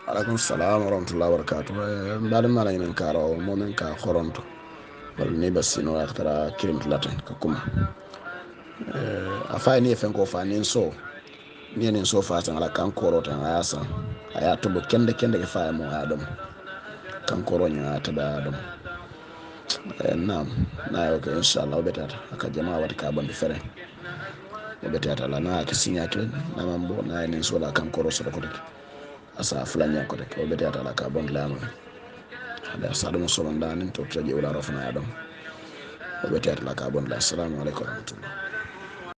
عليكم السلام ورحمة الله وبركاته. بعد ما لا ينكارو مؤمن كا خورنتو والني بس إنه أختار كلمة لاتين ككما أفاي فنكو فانين سو نين سو فاسن على كان كورو تان أياسا أياتو بكند كفاية مو آدم كان كورو نيا تدا آدم. نعم أوكي إن شاء الله وبتاتا أكجماعة وتكابن بفرن وبتاتا لنا كسينيا كلن نمبو نين سو لا كان كورو سرقتك asa fulani yako tek obete atala ka bon lamu ada sadu musulman dan to traje wala rofna adam obete atala ka bon la assalamu alaikum warahmatullahi